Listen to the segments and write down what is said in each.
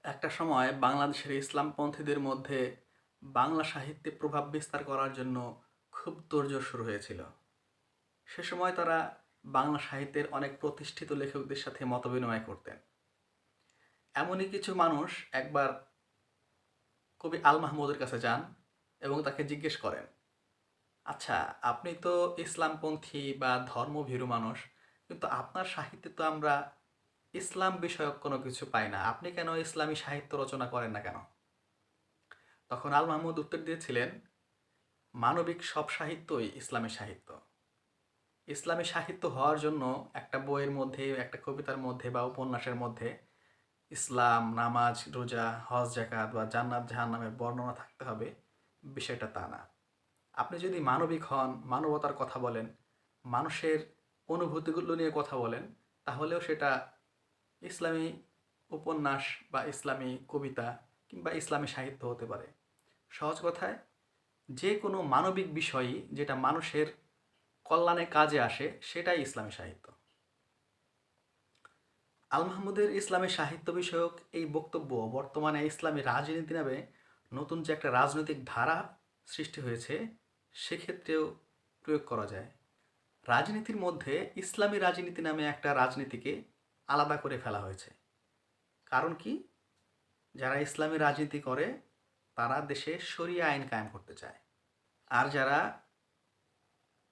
একটা সময় বাংলাদেশের ইসলামপন্থীদের মধ্যে বাংলা সাহিত্যে প্রভাব বিস্তার করার জন্য খুব তোড়জোড় শুরু হয়েছিল। সে সময় তারা বাংলা সাহিত্যের অনেক প্রতিষ্ঠিত লেখকদের সাথে মতবিনিময় করতেন। এমনই কিছু মানুষ একবার কবি আল মাহমুদের কাছে যান এবং তাকে জিজ্ঞেস করেন, আচ্ছা, আপনি তো ইসলামপন্থী বা ধর্মভীরু মানুষ, কিন্তু আপনার সাহিত্যে তো আমরা ইসলাম বিষয়ক কোনো কিছু পাই না, আপনি কেন ইসলামী সাহিত্য রচনা করেন না কেন? তখন আল মাহমুদ উত্তর দিয়েছিলেন, মানবিক সব সাহিত্যই ইসলামী সাহিত্য। ইসলামী সাহিত্য হওয়ার জন্য একটা বইয়ের মধ্যে, একটা কবিতার মধ্যে বা উপন্যাসের মধ্যে ইসলাম, নামাজ, রোজা, হজ, জাকাত বা জান্নাত জাহান্নামের বর্ণনা থাকতে হবে, বিষয়টা তা না। আপনি যদি মানবিক হন, মানবতার কথা বলেন, মানুষের অনুভূতিগুলো নিয়ে কথা বলেন, তাহলেও সেটা ইসলামী উপন্যাস বা ইসলামী কবিতা কিংবা ইসলামী সাহিত্য হতে পারে। সহজ কথায়, যে কোনো মানবিক বিষয়ই যেটা মানুষের কল্যাণে কাজে আসে সেটাই ইসলামী সাহিত্য। আল মাহমুদের ইসলামী সাহিত্য বিষয়ক এই বক্তব্য বর্তমানে ইসলামী রাজনীতি নামে নতুন যে একটা রাজনৈতিক ধারা সৃষ্টি হয়েছে সেক্ষেত্রেও প্রয়োগ করা যায়। রাজনীতির মধ্যে ইসলামী রাজনীতি নামে একটা রাজনীতিকে আলাদা করে ফেলা হয়েছে। কারণ কি? যারা ইসলামী রাজনীতি করে তারা দেশে শরিয়া আইন কায়েম করতে চায়। আর যারা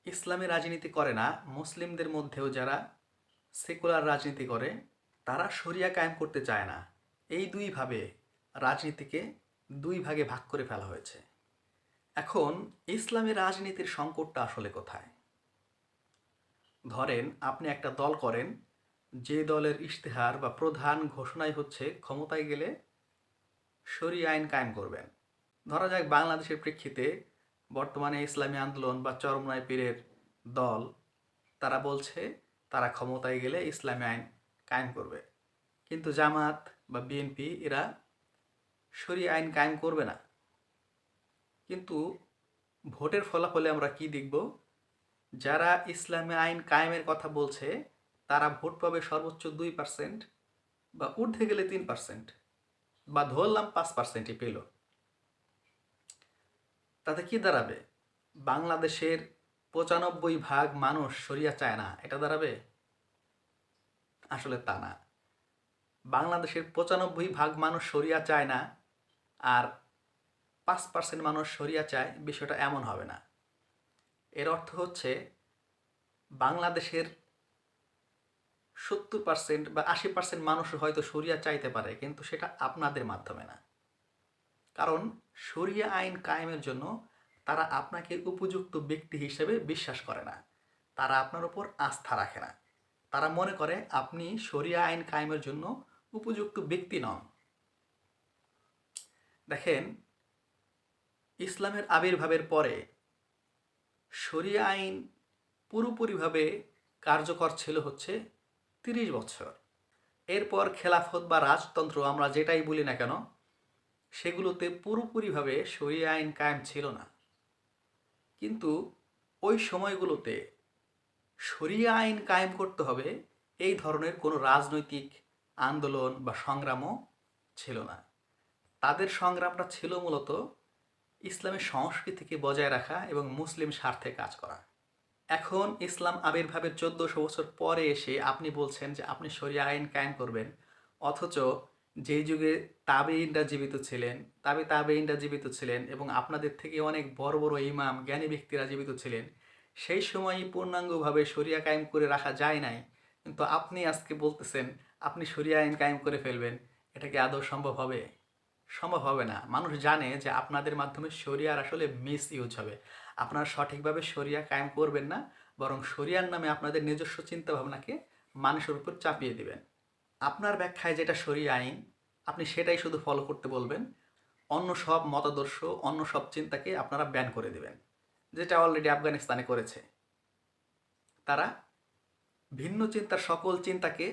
ইসলামী রাজনীতি করে না, মুসলিমদের মধ্যেও যারা সেকুলার রাজনীতি করে, তারা শরিয়া কায়েম করতে চায় না। এই দুইভাবে রাজনীতিকে দুই ভাগে ভাগ করে ফেলা হয়েছে। এখন ইসলামী রাজনীতির সংকটটা আসলে কোথায়? ধরেন আপনি একটা দল করেন, যে দলের ইশতেহার বা প্রধান ঘোষণাই হচ্ছে ক্ষমতায় গেলে শরিয়া আইন কায়েম করবেন। ধরা যাক বাংলাদেশের প্রেক্ষিতে বর্তমানে ইসলামী আন্দোলন বা চরমনাই পীরের দল, তারা বলছে তারা ক্ষমতায় গেলে ইসলামী আইন কায়েম করবে, কিন্তু জামাত বা বিএনপি এরা শরিয়া আইন কায়েম করবে না। কিন্তু ভোটের ফলাফলে আমরা কি দেখব? যারা ইসলামী আইন কায়েমের কথা বলছে তারা ভোট পাবে সর্বোচ্চ 2%, বা ঊর্ধ্বে গেলে 3%, বা ধরলাম 5%ই পেল। তাতে কি দাঁড়াবে? বাংলাদেশের 95% মানুষ শরিয়া চায় না, এটা দাঁড়াবে? আসলে তা না। বাংলাদেশের 95% মানুষ শরিয়া চায় না আর 5% মানুষ শরিয়া চায়, বিষয়টা এমন হবে না। এর অর্থ হচ্ছে বাংলাদেশের 70% বা 80% মানুষ হয়তো শরিয়া চাইতে পারে, কিন্তু সেটা আপনাদের মাধ্যমে না। কারণ শরিয়া আইন কায়েমের জন্য তারা আপনাকে উপযুক্ত ব্যক্তি হিসেবে বিশ্বাস করে না, তারা আপনার উপর আস্থা রাখে না। তারা মনে করে আপনি শরিয়া আইন কায়েমের জন্য উপযুক্ত ব্যক্তি নন। দেখেন, ইসলামের আবির্ভাবের পরে শরিয়া আইন পুরোপুরিভাবে কার্যকর ছিল হচ্ছে 30 বছর। এরপর খেলাফত বা রাজতন্ত্র আমরা যেটাই বলি না কেন, সেগুলোতে পুরোপুরিভাবে শরিয়া আইন কায়েম ছিল না। কিন্তু ওই সময়গুলোতে শরিয়া আইন কায়েম করতে হবে এই ধরনের কোনো রাজনৈতিক আন্দোলন বা সংগ্রামও ছিল না। তাদের সংগ্রামটা ছিল মূলত ইসলামের সংস্কৃতিকে বজায় রাখা এবং মুসলিম স্বার্থে কাজ করা। এখন ইসলাম আবির্ভাবের 1400 বছর পরে এসে আপনি বলছেন যে আপনি শরিয়া আইন কায়েম করবেন, অথচ যেই যুগে তাবেঈনরা জীবিত ছিলেন, তাবেঈনরা জীবিত ছিলেন এবং আপনাদের থেকে অনেক বড় বড় ইমাম জ্ঞানী ব্যক্তিরা জীবিত ছিলেন, সেই সময়ই পূর্ণাঙ্গভাবে শরিয়া কায়েম করে রাখা যায় নাই, কিন্তু আপনি আজকে বলতেছেন আপনি শরিয়া আইন কায়েম করে ফেলবেন। এটা কি আদৌ সম্ভব হবে? সম্ভব হবে না। মানুষ জানে যে আপনাদের মাধ্যমে শরিয়ার আসলে মিস ইউজ হবে। আপনারা সঠিকভাবে শরিয়া কায়েম করবেন না, বরং শরিয়ার নামে আপনাদের নিজস্ব চিন্তাভাবনাকে মানুষের উপর চাপিয়ে দিবেন। আপনার ব্যাখ্যায় যেটা শরিয়া আইন, আপনি সেটাই শুধু ফলো করতে বলবেন। অন্য সব মতাদর্শ, অন্য সব চিন্তাকে আপনারা ব্যান করে দিবেন, যেটা অলরেডি আফগানিস্তানে করেছে। তারা ভিন্ন চিন্তার সকল চিন্তাকে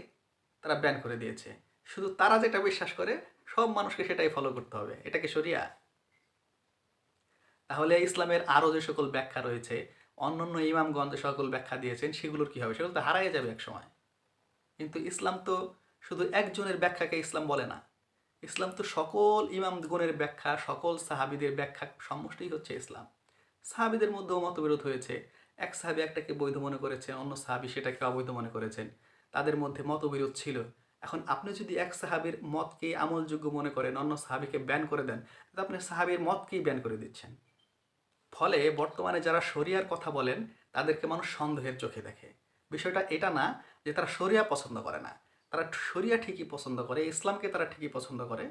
তারা ব্যান করে দিয়েছে। শুধু তারা যেটা বিশ্বাস করে সব মানুষকে সেটাই ফলো করতে হবে। এটা কি শরিয়া? তাহলে ইসলামের আরও যে সকল ব্যাখ্যা রয়েছে, অন্যান্য ইমামগণ যে সকল ব্যাখ্যা দিয়েছেন, সেগুলোর কী হবে? সেগুলো তো হারাই যাবে এক সময়। কিন্তু ইসলাম তো শুধু একজনের ব্যাখ্যাকে ইসলাম বলে না। ইসলাম তো সকল ইমামগণের ব্যাখ্যা, সকল সাহাবীদের ব্যাখ্যা সমষ্টিই হচ্ছে ইসলাম। সাহাবীদের মধ্যেও মতবিরোধ হয়েছে। এক সাহাবী একটাকে বৈধ মনে করেছেন, অন্য সাহাবী সেটাকে অবৈধ মনে করেছেন। তাদের মধ্যে মতবিরোধ ছিল। এখন আপনি যদি এক সাহাবীর মতকে আমলযোগ্য মনে করেন, অন্য সাহাবীকে ব্যান করে দেন, তাহলে আপনি সাহাবীর মতকেই ব্যান করে দিচ্ছেন। ফলে বর্তমানে যারা শরিয়ার কথা বলেন তাদেরকে মানুষ সন্দেহের চোখে দেখে। বিষয়টা এটা না যে তারা শরিয়া পছন্দ করে না, তারা শরিয়া ঠিকই পছন্দ করে, ইসলামকে তারা ঠিকই পছন্দ করে,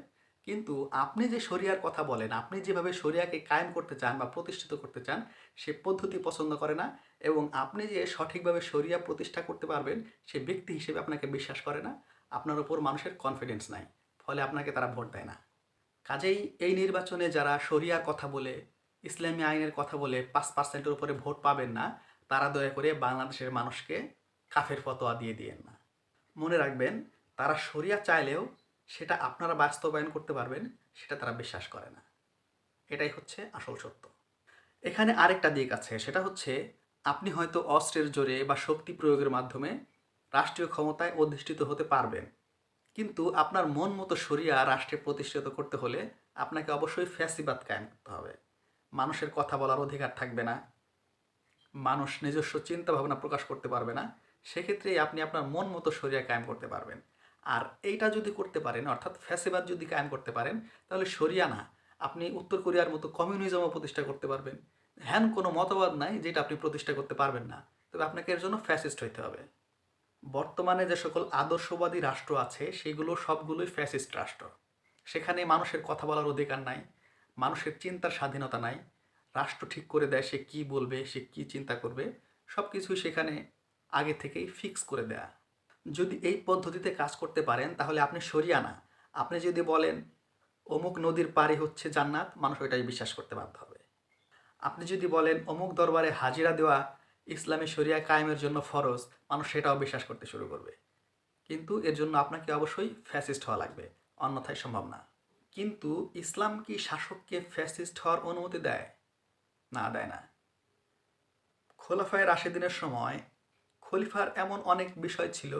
কিন্তু আপনি যে শরিয়ার কথা বলেন, আপনি যেভাবে শরিয়াকে কায়েম করতে চান বা প্রতিষ্ঠিত করতে চান সে পদ্ধতি পছন্দ করে না, এবং আপনি যে সঠিকভাবে শরিয়া প্রতিষ্ঠা করতে পারবেন সে ব্যক্তি হিসেবে আপনাকে বিশ্বাস করে না। আপনার উপর মানুষের কনফিডেন্স নাই, ফলে আপনাকে তারা ভোট দেয় না। কাজেই এই নির্বাচনে যারা শরিয়ার কথা বলে, ইসলামী আইনের কথা বলে 5%-এর উপরে ভোট পাবেন না, তারা দয়া করে বাংলাদেশের মানুষকে কাফের ফতোয়া দিয়ে দিয়েন না। মনে রাখবেন, তারা শরিয়া চাইলেও সেটা আপনারা বাস্তবায়ন করতে পারবেন সেটা তারা বিশ্বাস করে না। এটাই হচ্ছে আসল সত্য। এখানে আরেকটা দিক আছে, সেটা হচ্ছে আপনি হয়তো অস্ত্রের জোরে বা শক্তি প্রয়োগের মাধ্যমে রাষ্ট্রীয় ক্ষমতায় অধিষ্ঠিত হতে পারবেন, কিন্তু আপনার মন মতো শরিয়া রাষ্ট্রে প্রতিষ্ঠিত করতে হলে আপনাকে অবশ্যই ফ্যাসিবাদ কায়েম করতে হবে। মানুষের কথা বলার অধিকার থাকবে না, মানুষ নিজস্ব চিন্তা ভাবনা প্রকাশ করতে পারবে না। সেক্ষেত্রে আপনি আপনার মন মতো শরিয়া কায়েম করতে পারবেন। আর এইটা যদি করতে পারেন, অর্থাৎ ফ্যাসিবাদ যদি কায়েম করতে পারেন, তাহলে শরিয়া না, আপনি উত্তর কোরিয়ার মতো কমিউনিজমও প্রতিষ্ঠা করতে পারবেন। হ্যান কোনো মতবাদ নাই যেটা আপনি প্রতিষ্ঠা করতে পারবেন না, তবে আপনাকে এর জন্য ফ্যাসিস্ট হইতে হবে। বর্তমানে যে সকল আদর্শবাদী রাষ্ট্র আছে সেগুলো সবগুলোই ফ্যাসিস্ট রাষ্ট্র। সেখানে মানুষের কথা বলার অধিকার নাই, মানুষের চিন্তার স্বাধীনতা নাই, রাষ্ট্র ঠিক করে দেয় সে কি বলবে, সে কি চিন্তা করবে, সব কিছুই সেখানে আগে থেকেই ফিক্স করে দেয়া। যদি এই পদ্ধতিতে কাজ করতে পারেন তাহলে আপনি শরিয়া না, আপনি যদি বলেন অমুক নদীর পাড়ি হচ্ছে জান্নাত, মানুষ ওইটাই বিশ্বাস করতে বাধ্য হবে। আপনি যদি বলেন অমুক দরবারে হাজিরা দেওয়া ইসলামী শরিয়া কায়েমের জন্য ফরজ, মানুষ সেটাও বিশ্বাস করতে শুরু করবে। কিন্তু এর জন্য আপনাকে অবশ্যই ফ্যাসিস্ট হওয়া লাগবে, অন্যথায় সম্ভব না। কিন্তু ইসলাম কি শাসককে ফ্যাসিস্ট হওয়ার অনুমতি দেয়? না, দেয় না। খোলাফায়ে রাশেদিনের সময় খলিফার এমন অনেক বিষয় ছিল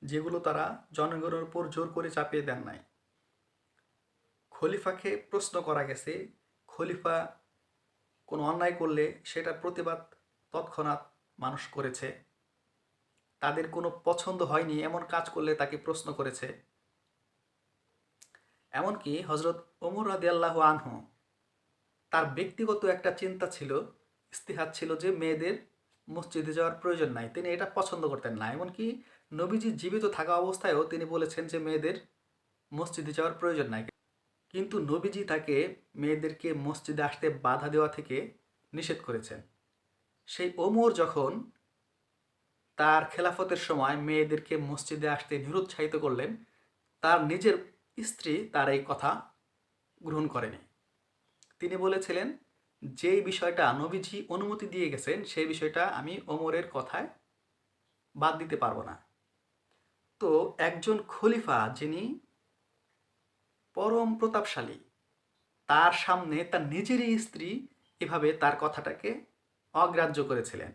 যেগুলো তারা জনগণের উপর জোর করে চাপিয়ে দেন নাই। খলিফাকে প্রশ্ন করা গেছে, খলিফা কোনো অন্যায় করলে সেটার প্রতিবাদ তৎক্ষণাৎ মানুষ করেছে। তাদের কোনো পছন্দ হয়নি এমন কাজ করলে তাকে প্রশ্ন করেছে। এমনকি হজরত ওমর রাদিয়াল্লাহু আনহু, তার ব্যক্তিগত একটা চিন্তা ছিল, ইস্তিহাদ ছিল যে মেয়েদের মসজিদে যাওয়ার প্রয়োজন নাই, তিনি এটা পছন্দ করতেন না। এমনকি নবীজি জীবিত থাকা অবস্থায়ও তিনি বলেছেন যে মেয়েদের মসজিদে যাওয়ার প্রয়োজন নাই, কিন্তু নবীজি তাকে মেয়েদেরকে মসজিদে আসতে বাধা দেওয়া থেকে নিষেধ করেছেন। সেই ওমর যখন তার খেলাফতের সময় মেয়েদেরকে মসজিদে আসতে নিরুৎসাহিত করলেন, তার নিজের স্ত্রী তার এই কথা গ্রহণ করেনি। তিনি বলেছিলেন যেই বিষয়টা নবীজি অনুমতি দিয়ে গেছেন সেই বিষয়টা আমি ওমরের কথায় বাদ দিতে পারবো না। তো একজন খলিফা যিনি পরম প্রতাপশালী, তার সামনে তার নিজেরই স্ত্রী এভাবে তার কথাটাকে অগ্রাহ্য করেছিলেন।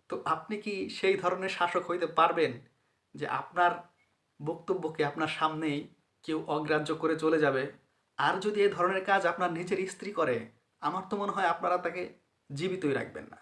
তো আপনি কি সেই ধরনের শাসক হইতে পারবেন যে আপনার বক্তব্যকে আপনার সামনেই কেউ অগ্রাহ্য করে চলে যাবে? আর যদি এই ধরনের কাজ আপনার নিজের স্ত্রী করে, আমার তো মনে হয় আপনারা তাকে জীবিতই রাখবেন না।